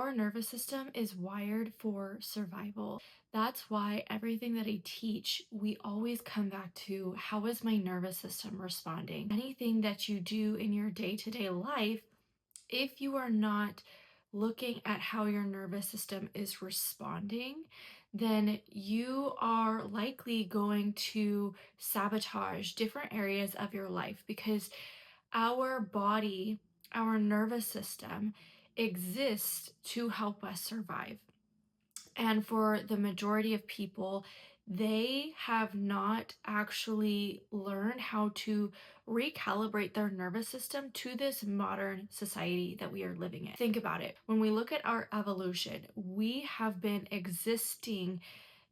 Our nervous system is wired for survival. That's why everything that I teach, we always come back to how is my nervous system responding? Anything that you do in your day to day life, if you are not looking at how your nervous system is responding, then you are likely going to sabotage different areas of your life because our body, our nervous system exists to help us survive. And for the majority of people, they have not actually learned how to recalibrate their nervous system to this modern society that we are living in. Think about it. When we look at our evolution, we have been existing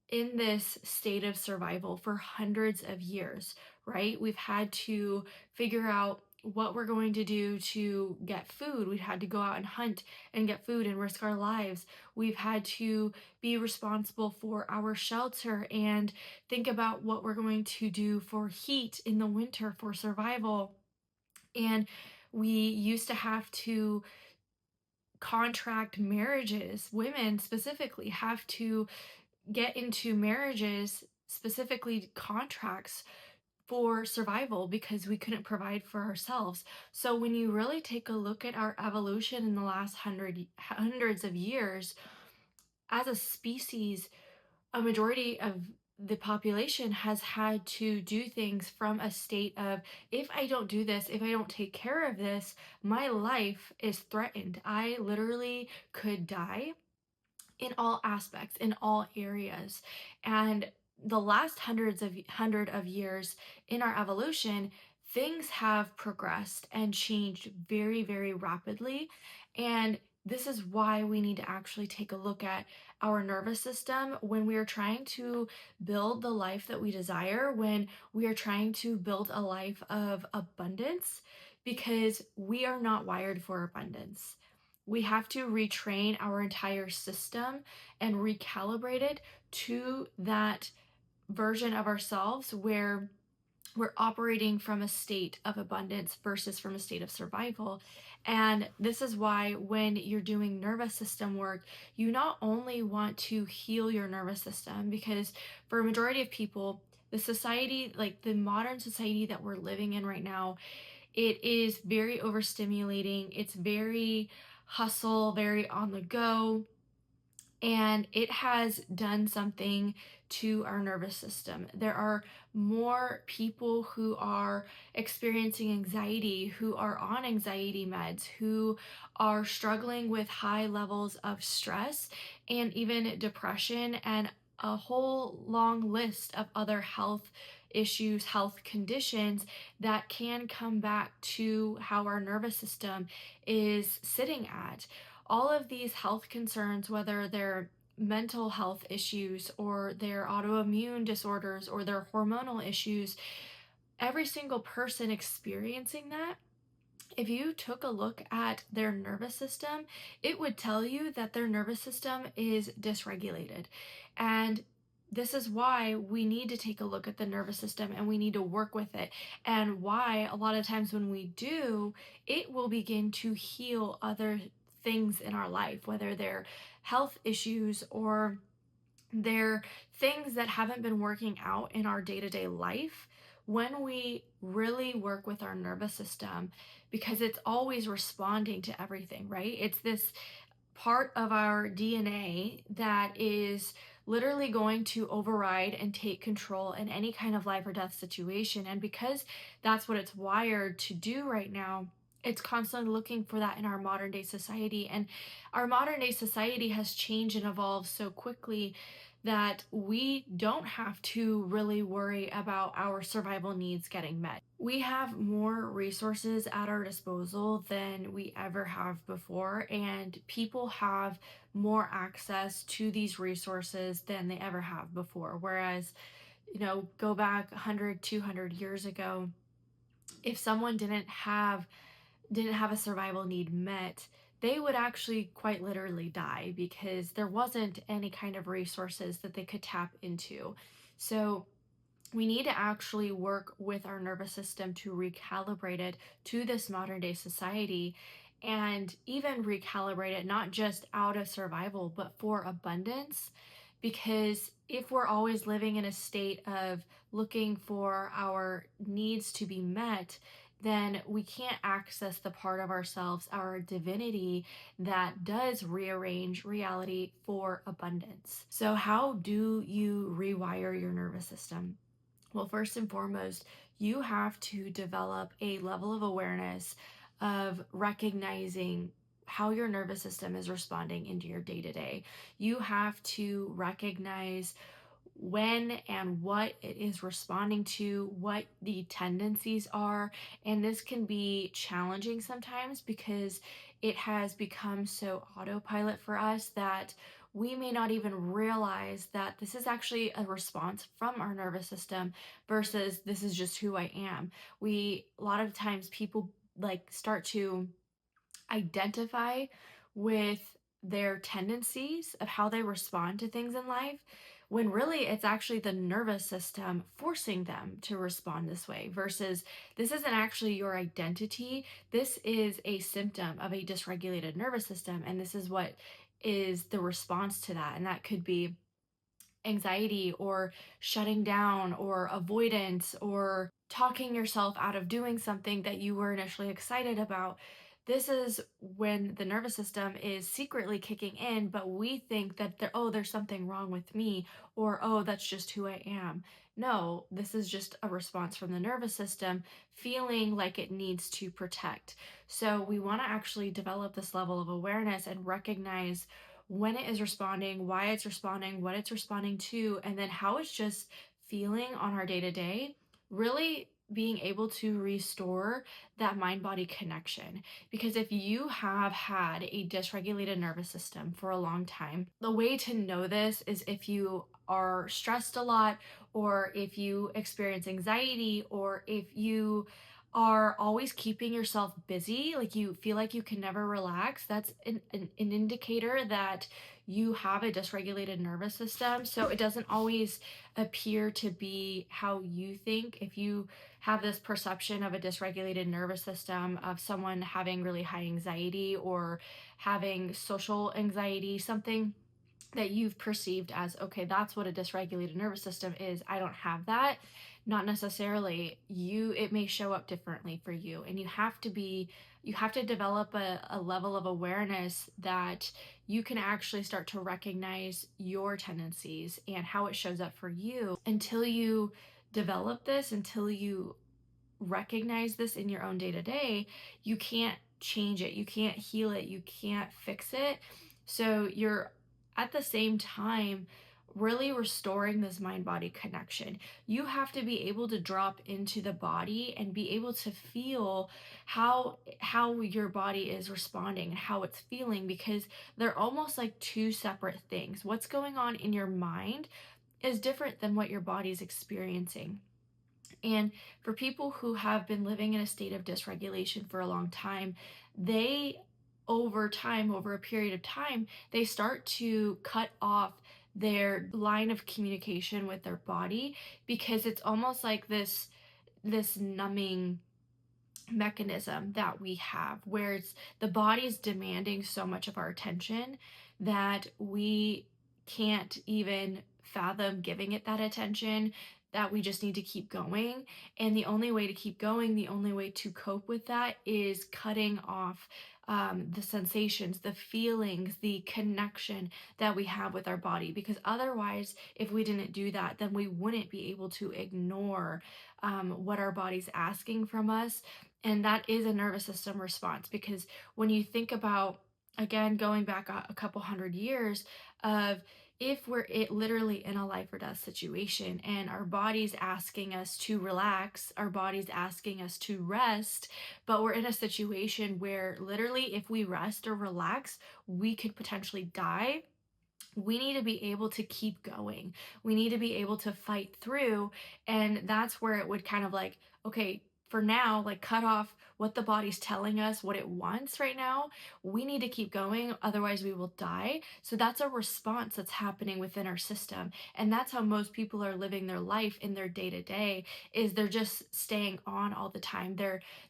in this state of survival for hundreds of years, right? We've had to figure out what we're going to do to get food. We've had to go out and hunt and get food and risk our lives. We've had to be responsible for our shelter and think about what we're going to do for heat in the winter for survival. And we used to have to contract marriages. Women specifically have to get into marriages, specifically contracts for survival because we couldn't provide for ourselves. So when you really take a look at our evolution in the last hundreds of years, as a species, a majority of the population has had to do things from a state of, if I don't do this, if I don't take care of this, my life is threatened. I literally could die in all aspects, in all areas. And the last hundred of years in our evolution, things have progressed and changed very, very rapidly. And this is why we need to actually take a look at our nervous system when we are trying to build the life that we desire, when we are trying to build a life of abundance, because we are not wired for abundance. We have to retrain our entire system and recalibrate it to that version of ourselves where we're operating from a state of abundance versus from a state of survival. And this is why when you're doing nervous system work, you not only want to heal your nervous system, because for a majority of people, the society, like the modern society that we're living in right now, it is very overstimulating. It's very hustle, very on the go, and it has done something to our nervous system. There are more people who are experiencing anxiety, who are on anxiety meds, who are struggling with high levels of stress and even depression, and a whole long list of other health issues, health conditions that can come back to how our nervous system is sitting at. All of these health concerns, whether they're mental health issues or their autoimmune disorders or their hormonal issues, every single person experiencing that, if you took a look at their nervous system, it would tell you that their nervous system is dysregulated. And this is why we need to take a look at the nervous system and we need to work with it. And why a lot of times when we do, it will begin to heal other things in our life, whether they're health issues or they're things that haven't been working out in our day to day life. When we really work with our nervous system, because it's always responding to everything, right? It's this part of our DNA that is literally going to override and take control in any kind of life or death situation. And because that's what it's wired to do right now, it's constantly looking for that in our modern day society. And our modern day society has changed and evolved so quickly that we don't have to really worry about our survival needs getting met. We have more resources at our disposal than we ever have before, and people have more access to these resources than they ever have before. Whereas, go back 100, 200 years ago, if someone didn't have a survival need met, they would actually quite literally die because there wasn't any kind of resources that they could tap into. So we need to actually work with our nervous system to recalibrate it to this modern day society. and even recalibrate it, not just out of survival, but for abundance. Because if we're always living in a state of looking for our needs to be met, then we can't access the part of ourselves, our divinity, that does rearrange reality for abundance. So, how do you rewire your nervous system? Well, first and foremost, you have to develop a level of awareness of recognizing how your nervous system is responding into your day to day. You have to recognize when and what it is responding to, what the tendencies are. And this can be challenging sometimes because it has become so autopilot for us that we may not even realize that this is actually a response from our nervous system versus this is just who I am. A lot of times people like start to identify with their tendencies of how they respond to things in life, when really it's actually the nervous system forcing them to respond this way, versus this isn't actually your identity. This is a symptom of a dysregulated nervous system, and this is what is the response to that. And that could be anxiety or shutting down or avoidance or talking yourself out of doing something that you were initially excited about. This is when the nervous system is secretly kicking in, but we think that there's something wrong with me, or oh, that's just who I am. No, this is just a response from the nervous system feeling like it needs to protect. So we want to actually develop this level of awareness and recognize when it is responding, why it's responding, what it's responding to, and then how it's just feeling on our day to day, really being able to restore that mind body connection. Because if you have had a dysregulated nervous system for a long time, the way to know this is if you are stressed a lot, or if you experience anxiety, or if you are always keeping yourself busy, like you feel like you can never relax, that's an indicator that you have a dysregulated nervous system. So it doesn't always appear to be how you think. If you have this perception of a dysregulated nervous system, of someone having really high anxiety or having social anxiety, something that you've perceived as, okay, that's what a dysregulated nervous system is, I don't have that. Not necessarily. It may show up differently for you, and you have to develop a level of awareness that you can actually start to recognize your tendencies and how it shows up for you. Until you develop this, until you recognize this in your own day to day, you can't change it, you can't heal it, you can't fix it. So you're at the same time really restoring this mind body connection. You have to be able to drop into the body and be able to feel how your body is responding and how it's feeling, because they're almost like two separate things. What's going on in your mind is different than what your body's experiencing. And for people who have been living in a state of dysregulation for a long time, they, over time, over a period of time, they start to cut off their line of communication with their body, because it's almost like this numbing mechanism that we have, where it's the body's demanding so much of our attention that we can't even fathom giving it that attention, that we just need to keep going. And the only way to keep going, the only way to cope with that, is cutting off the sensations, the feelings, the connection that we have with our body. Because otherwise, if we didn't do that, then we wouldn't be able to ignore what our body's asking from us. And that is a nervous system response. Because when you think about, again, going back a couple hundred years, of if we're literally in a life or death situation and our body's asking us to relax, our body's asking us to rest, but we're in a situation where literally if we rest or relax, we could potentially die. We need to be able to keep going. We need to be able to fight through. And that's where it would kind of like, okay, for now, like cut off what the body's telling us, what it wants right now. We need to keep going, otherwise we will die. So that's a response that's happening within our system. And that's how most people are living their life in their day to day, is they're just staying on all the time.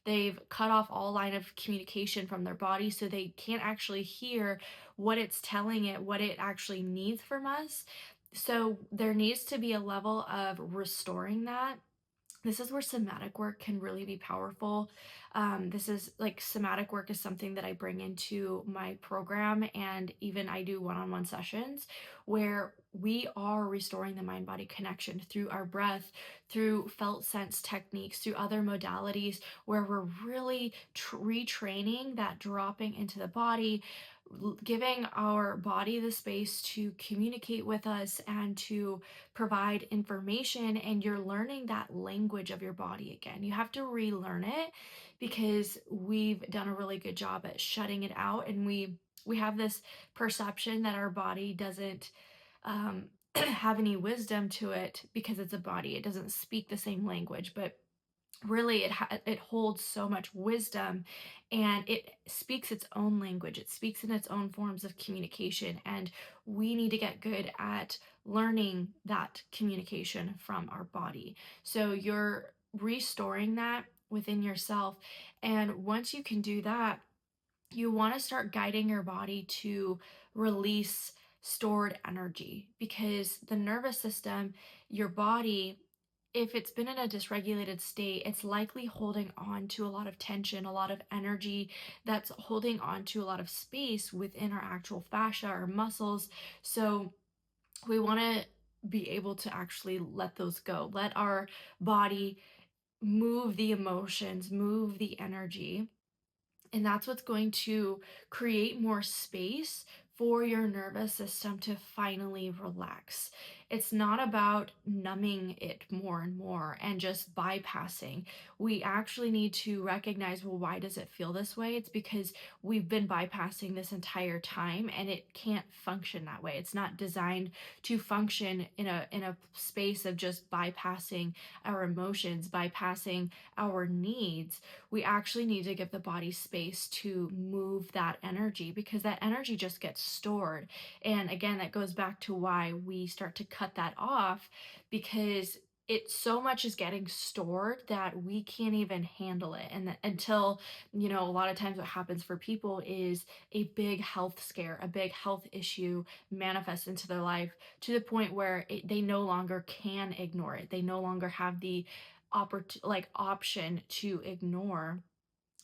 They've cut off all line of communication from their body, so they can't actually hear what it's telling it, what it actually needs from us. So there needs to be a level of restoring that. This is where somatic work can really be powerful. This is like somatic work is something that I bring into my program, and even I do one-on-one sessions where we are restoring the mind-body connection through our breath, through felt sense techniques, through other modalities, where we're really retraining that dropping into the body, giving our body the space to communicate with us and to provide information. And you're learning that language of your body again. You have to relearn it, because we've done a really good job at shutting it out, and we have this perception that our body doesn't have any wisdom to it because it's a body. It doesn't speak the same language, but really it holds so much wisdom, and it speaks its own language. It speaks in its own forms of communication, and we need to get good at learning that communication from our body. So you're restoring that within yourself, and once you can do that, you want to start guiding your body to release stored energy, because the nervous system, your body, if it's been in a dysregulated state, it's likely holding on to a lot of tension, a lot of energy, that's holding on to a lot of space within our actual fascia or muscles. So we want to be able to actually let those go, let our body move the emotions, move the energy, and that's what's going to create more space for your nervous system to finally relax. It's not about numbing it more and more and just bypassing. We actually need to recognize, well, why does it feel this way? It's because we've been bypassing this entire time, and it can't function that way. It's not designed to function in a space of just bypassing our emotions, bypassing our needs. We actually need to give the body space to move that energy, because that energy just gets stored. And again, that goes back to why we start to cut that off, because it so much is getting stored that we can't even handle it. And until, a lot of times what happens for people is a big health scare, a big health issue manifests into their life, to the point where they no longer can ignore it. They no longer have the option to ignore,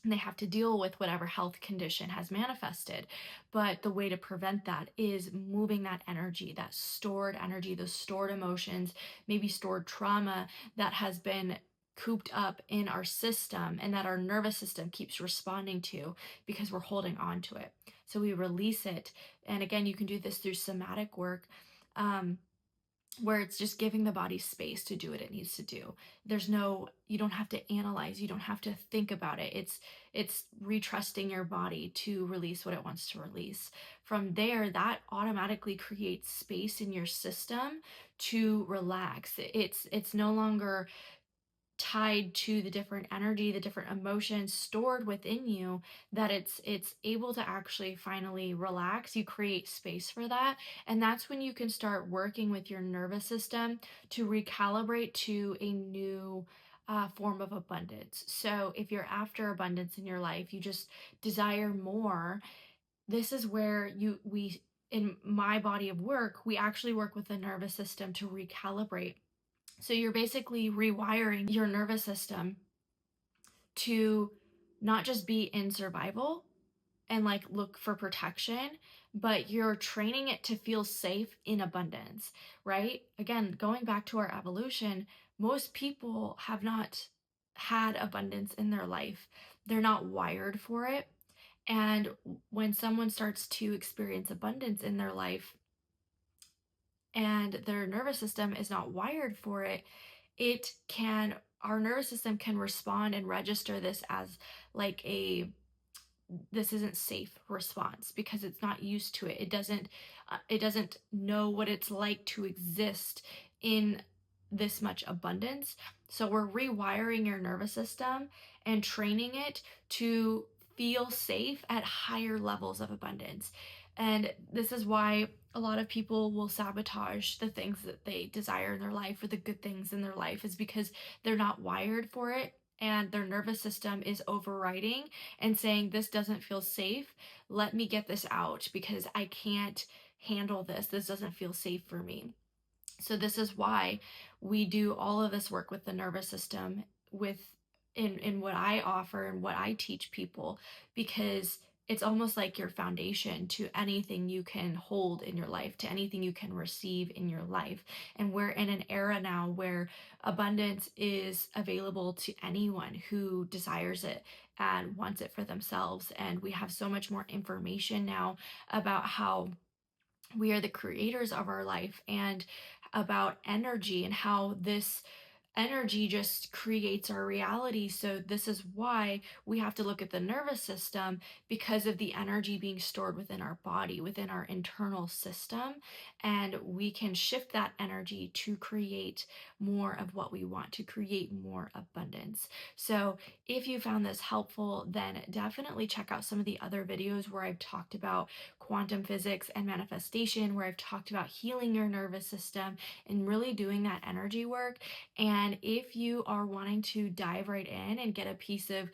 and they have to deal with whatever health condition has manifested. But the way to prevent that is moving that energy, that stored energy, those stored emotions, maybe stored trauma that has been cooped up in our system and that our nervous system keeps responding to because we're holding on to it. So we release it. And again, you can do this through somatic work. Where it's just giving the body space to do what it needs to do. You don't have to analyze, you don't have to think about it. It's retrusting your body to release what it wants to release. From there, that automatically creates space in your system to relax. It's no longer tied to the different energy, the different emotions stored within you, that it's able to actually finally relax. You create space for that, and that's when you can start working with your nervous system to recalibrate to a new form of abundance. So if you're after abundance in your life, you just desire more, this is where we in my body of work, we actually work with the nervous system to recalibrate. So you're basically rewiring your nervous system to not just be in survival and like look for protection, but you're training it to feel safe in abundance, right? Again, going back to our evolution, most people have not had abundance in their life. They're not wired for it. And when someone starts to experience abundance in their life and their nervous system is not wired for it, our nervous system can respond and register this as like this isn't safe response, because it's not used to it. It doesn't know what it's like to exist in this much abundance. So we're rewiring your nervous system and training it to feel safe at higher levels of abundance. And this is why a lot of people will sabotage the things that they desire in their life or the good things in their life, is because they're not wired for it, and their nervous system is overriding and saying, this doesn't feel safe. Let me get this out because I can't handle this. This doesn't feel safe for me. So this is why we do all of this work with the nervous system, with in what I offer and what I teach people, because it's almost like your foundation to anything you can hold in your life, to anything you can receive in your life. And we're in an era now where abundance is available to anyone who desires it and wants it for themselves. And we have so much more information now about how we are the creators of our life, and about energy and how this energy just creates our reality. So this is why we have to look at the nervous system, because of the energy being stored within our body, within our internal system, and we can shift that energy to create more of what we want, to create more abundance. So if you found this helpful, then definitely check out some of the other videos where I've talked about quantum physics and manifestation, where I've talked about healing your nervous system and really doing that energy work. And if you are wanting to dive right in and get a piece of,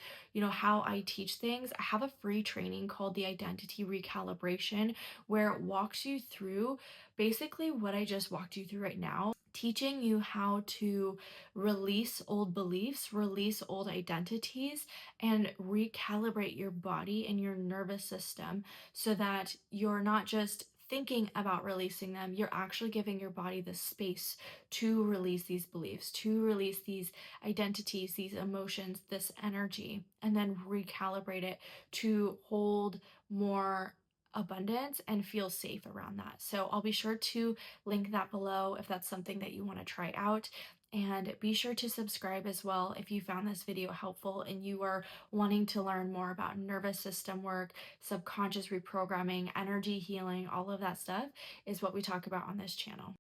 how I teach things, I have a free training called the Identity Recalibration, where it walks you through basically what I just walked you through right now, teaching you how to release old beliefs, release old identities, and recalibrate your body and your nervous system, so that you're not just thinking about releasing them, you're actually giving your body the space to release these beliefs, to release these identities, these emotions, this energy, and then recalibrate it to hold more abundance and feel safe around that. So I'll be sure to link that below if that's something that you want to try out. And be sure to subscribe as well if you found this video helpful and you are wanting to learn more about nervous system work, subconscious reprogramming, energy healing. All of that stuff is what we talk about on this channel.